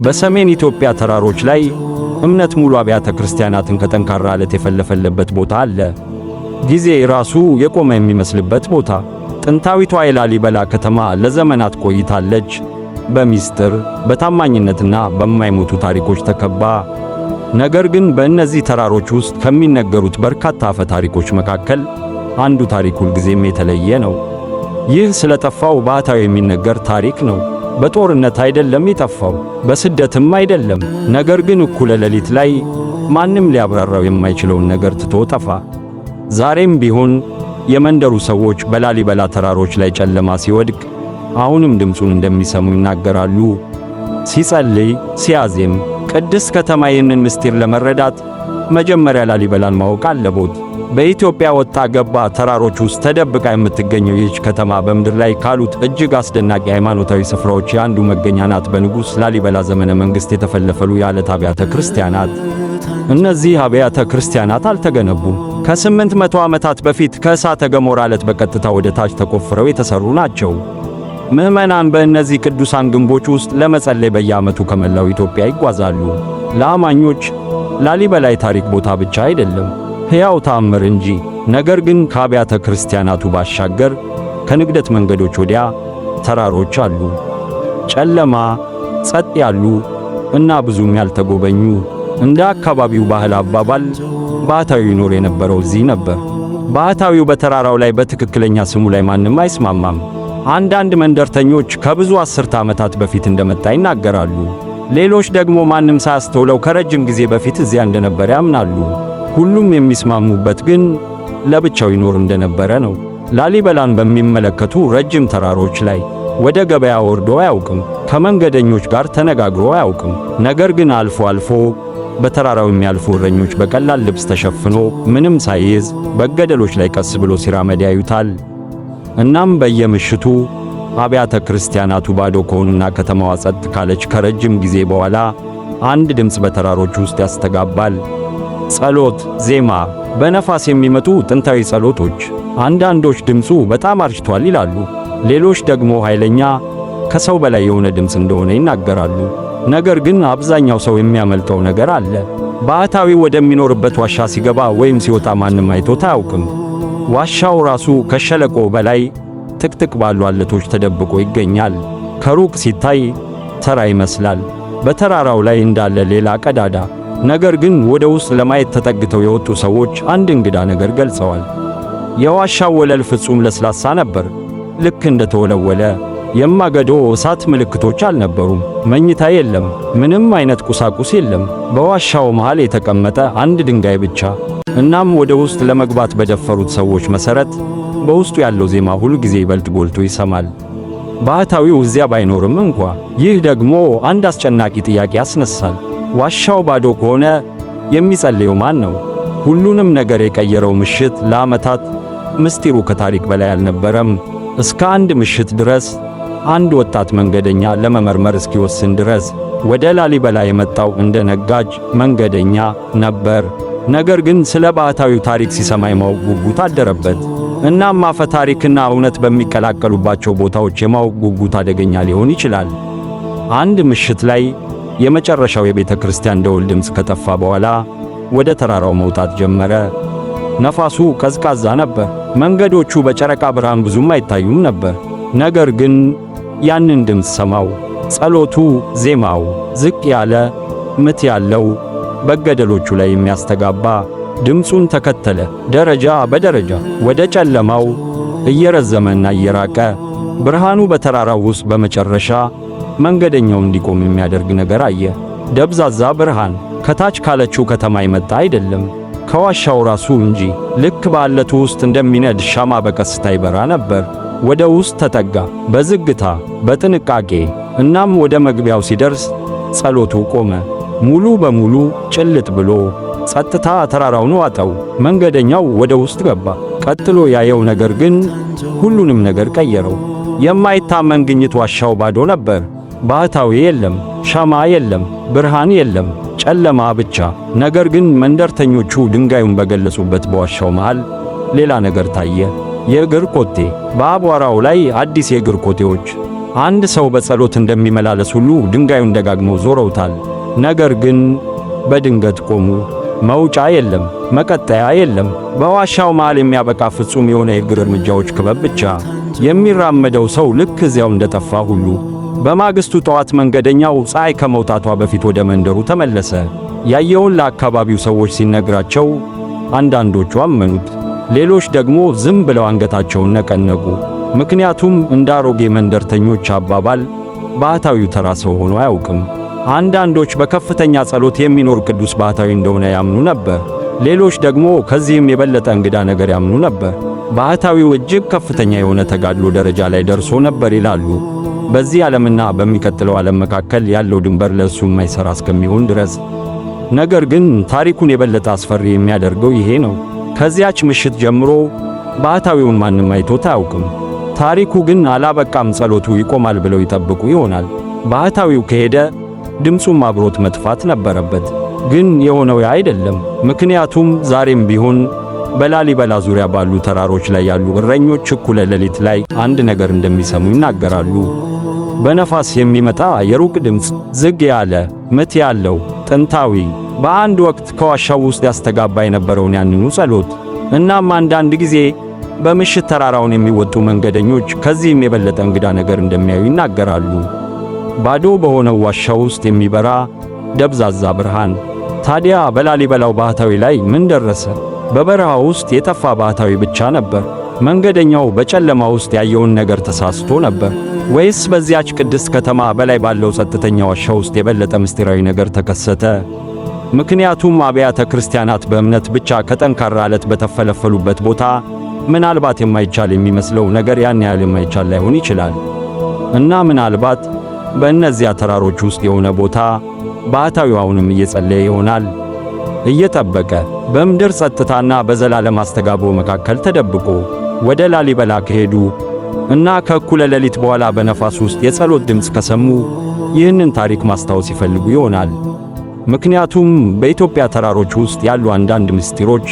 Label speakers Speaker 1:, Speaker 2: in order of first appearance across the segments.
Speaker 1: በሰሜን ኢትዮጵያ ተራሮች ላይ እምነት ሙሉ አብያተ ክርስቲያናትን ከጠንካራ አለት የፈለፈለበት ቦታ አለ። ጊዜ ራሱ የቆመ የሚመስልበት ቦታ። ጥንታዊቷ የላሊበላ ከተማ ለዘመናት ቆይታለች። በሚስጥር በታማኝነትና በማይሞቱ ታሪኮች ተከባ። ነገር ግን በእነዚህ ተራሮች ውስጥ ከሚነገሩት በርካታ አፈ ታሪኮች መካከል አንዱ ታሪክ ሁልጊዜም የተለየ ነው። ይህ ስለጠፋው ባህታዊ የሚነገር ታሪክ ነው። በጦርነት አይደለም የጠፋው፣ በስደትም አይደለም። ነገር ግን እኩለ ሌሊት ላይ ማንም ሊያብራራው የማይችለውን ነገር ትቶ ጠፋ። ዛሬም ቢሆን የመንደሩ ሰዎች በላሊበላ ተራሮች ላይ ጨለማ ሲወድቅ አሁንም ድምፁን እንደሚሰሙ ይናገራሉ። ሲጸልይ፣ ሲያዜም ቅድስት ከተማ ይህንን ምስጢር ለመረዳት መጀመሪያ ላሊበላን ማወቅ አለቦት። በኢትዮጵያ ወጣ ገባ ተራሮች ውስጥ ተደብቃ የምትገኘው ይህች ከተማ በምድር ላይ ካሉት እጅግ አስደናቂ ሃይማኖታዊ ስፍራዎች የአንዱ መገኛ ናት። በንጉሥ ላሊበላ ዘመነ መንግሥት የተፈለፈሉ የዓለት አብያተ ክርስቲያናት። እነዚህ አብያተ ክርስቲያናት አልተገነቡም። ከ800 ዓመታት በፊት ከእሳተ ገሞራ ዓለት በቀጥታ ወደ ታች ተቆፍረው የተሠሩ ናቸው። ምዕመናን በእነዚህ ቅዱሳን ግንቦች ውስጥ ለመጸለይ በየዓመቱ ከመላው ኢትዮጵያ ይጓዛሉ። ለአማኞች ላሊበላ የታሪክ ቦታ ብቻ አይደለም፣ ሕያው ተአምር እንጂ። ነገር ግን ከአብያተ ክርስቲያናቱ ባሻገር ከንግደት መንገዶች ወዲያ ተራሮች አሉ። ጨለማ፣ ጸጥ ያሉ እና ብዙም ያልተጎበኙ። እንደ አካባቢው ባህል አባባል ባህታዊው ይኖር የነበረው እዚህ ነበር። ባህታዊው በተራራው ላይ በትክክለኛ ስሙ ላይ ማንም አይስማማም። አንዳንድ መንደርተኞች ከብዙ አስርተ ዓመታት በፊት እንደመጣ ይናገራሉ። ሌሎች ደግሞ ማንም ሳያስተውለው ከረጅም ጊዜ በፊት እዚያ እንደነበረ ያምናሉ። ሁሉም የሚስማሙበት ግን ለብቻው ይኖር እንደነበረ ነው። ላሊበላን በሚመለከቱ ረጅም ተራሮች ላይ ወደ ገበያ ወርዶ አያውቅም። ከመንገደኞች ጋር ተነጋግሮ አያውቅም። ነገር ግን አልፎ አልፎ በተራራው የሚያልፉ እረኞች በቀላል ልብስ ተሸፍኖ ምንም ሳይይዝ በገደሎች ላይ ቀስ ብሎ ሲራመድ ያዩታል። እናም በየምሽቱ አብያተ ክርስቲያናቱ ባዶ ከሆኑና ከተማዋ ጸጥ ካለች ከረጅም ጊዜ በኋላ አንድ ድምፅ በተራሮች ውስጥ ያስተጋባል። ጸሎት፣ ዜማ፣ በነፋስ የሚመጡ ጥንታዊ ጸሎቶች። አንዳንዶች ድምፁ በጣም አርጅቷል ይላሉ። ሌሎች ደግሞ ኃይለኛ፣ ከሰው በላይ የሆነ ድምፅ እንደሆነ ይናገራሉ። ነገር ግን አብዛኛው ሰው የሚያመልጠው ነገር አለ። ባህታዊው ወደሚኖርበት ዋሻ ሲገባ ወይም ሲወጣ ማንም አይቶት አያውቅም። ዋሻው ራሱ ከሸለቆ በላይ ጥቅጥቅ ባሉ አለቶች ተደብቆ ይገኛል። ከሩቅ ሲታይ ተራ ይመስላል፣ በተራራው ላይ እንዳለ ሌላ ቀዳዳ። ነገር ግን ወደ ውስጥ ለማየት ተጠግተው የወጡ ሰዎች አንድ እንግዳ ነገር ገልጸዋል። የዋሻው ወለል ፍጹም ለስላሳ ነበር፣ ልክ እንደተወለወለ የማገዶ እሳት ምልክቶች አልነበሩም። መኝታ የለም፣ ምንም አይነት ቁሳቁስ የለም። በዋሻው መሃል የተቀመጠ አንድ ድንጋይ ብቻ። እናም ወደ ውስጥ ለመግባት በደፈሩት ሰዎች መሠረት በውስጡ ያለው ዜማ ሁል ጊዜ ይበልጥ ጎልቶ ይሰማል። ባህታዊው እዚያ ባይኖርም እንኳ ይህ ደግሞ አንድ አስጨናቂ ጥያቄ ያስነሳል። ዋሻው ባዶ ከሆነ የሚጸልየው ማን ነው? ሁሉንም ነገር የቀየረው ምሽት ለዓመታት ምስጢሩ ከታሪክ በላይ አልነበረም። እስከ አንድ ምሽት ድረስ አንድ ወጣት መንገደኛ ለመመርመር እስኪወስን ድረስ ወደ ላሊበላ የመጣው እንደ ነጋጅ መንገደኛ ነበር። ነገር ግን ስለ ባህታዊው ታሪክ ሲሰማ የማወቅ ጉጉት አደረበት። እናም አፈ ታሪክና እውነት በሚቀላቀሉባቸው ቦታዎች የማወቅ ጉጉት አደገኛ ሊሆን ይችላል። አንድ ምሽት ላይ የመጨረሻው የቤተ ክርስቲያን ደወል ድምፅ ከጠፋ በኋላ ወደ ተራራው መውጣት ጀመረ። ነፋሱ ቀዝቃዛ ነበር። መንገዶቹ በጨረቃ ብርሃን ብዙም አይታዩም ነበር። ነገር ግን ያንን ድምፅ ሰማው። ጸሎቱ፣ ዜማው ዝቅ ያለ ምት ያለው በገደሎቹ ላይ የሚያስተጋባ። ድምፁን ተከተለ፣ ደረጃ በደረጃ ወደ ጨለማው እየረዘመና እየራቀ። ብርሃኑ በተራራው ውስጥ በመጨረሻ መንገደኛው እንዲቆም የሚያደርግ ነገር አየ። ደብዛዛ ብርሃን ከታች ካለችው ከተማ የመጣ አይደለም፣ ከዋሻው ራሱ እንጂ። ልክ በዓለቱ ውስጥ እንደሚነድ ሻማ በቀስታ ይበራ ነበር። ወደ ውስጥ ተጠጋ፣ በዝግታ በጥንቃቄ። እናም ወደ መግቢያው ሲደርስ ጸሎቱ ቆመ። ሙሉ በሙሉ ጭልጥ ብሎ ጸጥታ ተራራውን ዋጠው። መንገደኛው ወደ ውስጥ ገባ። ቀጥሎ ያየው ነገር ግን ሁሉንም ነገር ቀየረው። የማይታመን ግኝት! ዋሻው ባዶ ነበር። ባህታዊ የለም፣ ሻማ የለም፣ ብርሃን የለም፣ ጨለማ ብቻ። ነገር ግን መንደርተኞቹ ድንጋዩን በገለጹበት በዋሻው መሃል ሌላ ነገር ታየ። የእግር ኮቴ። በአቧራው ላይ አዲስ የእግር ኮቴዎች። አንድ ሰው በጸሎት እንደሚመላለስ ሁሉ ድንጋዩን ደጋግመው ዞረውታል። ነገር ግን በድንገት ቆሙ። መውጫ የለም፣ መቀጠያ የለም። በዋሻው መሃል የሚያበቃ ፍጹም የሆነ የእግር እርምጃዎች ክበብ ብቻ። የሚራመደው ሰው ልክ እዚያው እንደጠፋ ሁሉ። በማግስቱ ጠዋት መንገደኛው ፀሐይ ከመውጣቷ በፊት ወደ መንደሩ ተመለሰ። ያየውን ለአካባቢው ሰዎች ሲነግራቸው አንዳንዶቹ አመኑት፣ ሌሎች ደግሞ ዝም ብለው አንገታቸውን ነቀነቁ። ምክንያቱም እንደ አሮጌ መንደርተኞች አባባል ባህታዊው ተራ ሰው ሆኖ አያውቅም። አንዳንዶች በከፍተኛ ጸሎት የሚኖር ቅዱስ ባህታዊ እንደሆነ ያምኑ ነበር። ሌሎች ደግሞ ከዚህም የበለጠ እንግዳ ነገር ያምኑ ነበር። ባህታዊው እጅግ ከፍተኛ የሆነ ተጋድሎ ደረጃ ላይ ደርሶ ነበር ይላሉ። በዚህ ዓለምና በሚቀጥለው ዓለም መካከል ያለው ድንበር ለእሱ የማይሠራ እስከሚሆን ድረስ። ነገር ግን ታሪኩን የበለጠ አስፈሪ የሚያደርገው ይሄ ነው። ከዚያች ምሽት ጀምሮ ባህታዊውን ማንም አይቶት አያውቅም። ታሪኩ ግን አላበቃም። ጸሎቱ ይቆማል ብለው ይጠብቁ ይሆናል። ባህታዊው ከሄደ ድምፁም አብሮት መጥፋት ነበረበት። ግን የሆነው ያ አይደለም። ምክንያቱም ዛሬም ቢሆን በላሊበላ ዙሪያ ባሉ ተራሮች ላይ ያሉ እረኞች እኩለ ሌሊት ላይ አንድ ነገር እንደሚሰሙ ይናገራሉ። በነፋስ የሚመጣ የሩቅ ድምፅ፣ ዝግ ያለ ምት ያለው ጥንታዊ፣ በአንድ ወቅት ከዋሻው ውስጥ ያስተጋባ የነበረውን ያንኑ ጸሎት። እናም አንዳንድ ጊዜ በምሽት ተራራውን የሚወጡ መንገደኞች ከዚህም የበለጠ እንግዳ ነገር እንደሚያዩ ይናገራሉ። ባዶ በሆነው ዋሻ ውስጥ የሚበራ ደብዛዛ ብርሃን። ታዲያ በላሊበላው ባህታዊ ላይ ምን ደረሰ? በበረሃ ውስጥ የጠፋ ባህታዊ ብቻ ነበር? መንገደኛው በጨለማ ውስጥ ያየውን ነገር ተሳስቶ ነበር? ወይስ በዚያች ቅድስት ከተማ በላይ ባለው ጸጥተኛ ዋሻ ውስጥ የበለጠ ምስጢራዊ ነገር ተከሰተ? ምክንያቱም አብያተ ክርስቲያናት በእምነት ብቻ ከጠንካራ ዓለት በተፈለፈሉበት ቦታ ምናልባት የማይቻል የሚመስለው ነገር ያን ያህል የማይቻል ላይሆን ይችላል። እና ምናልባት በእነዚያ ተራሮች ውስጥ የሆነ ቦታ ባህታዊው አሁንም እየጸለየ ይሆናል፣ እየጠበቀ በምድር ጸጥታና በዘላለም አስተጋቦ መካከል ተደብቆ። ወደ ላሊበላ ከሄዱ እና ከእኩለ ሌሊት በኋላ በነፋስ ውስጥ የጸሎት ድምፅ ከሰሙ ይህንን ታሪክ ማስታወስ ይፈልጉ ይሆናል። ምክንያቱም በኢትዮጵያ ተራሮች ውስጥ ያሉ አንዳንድ ምስጢሮች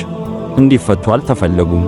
Speaker 1: እንዲፈቱ አልተፈለጉም።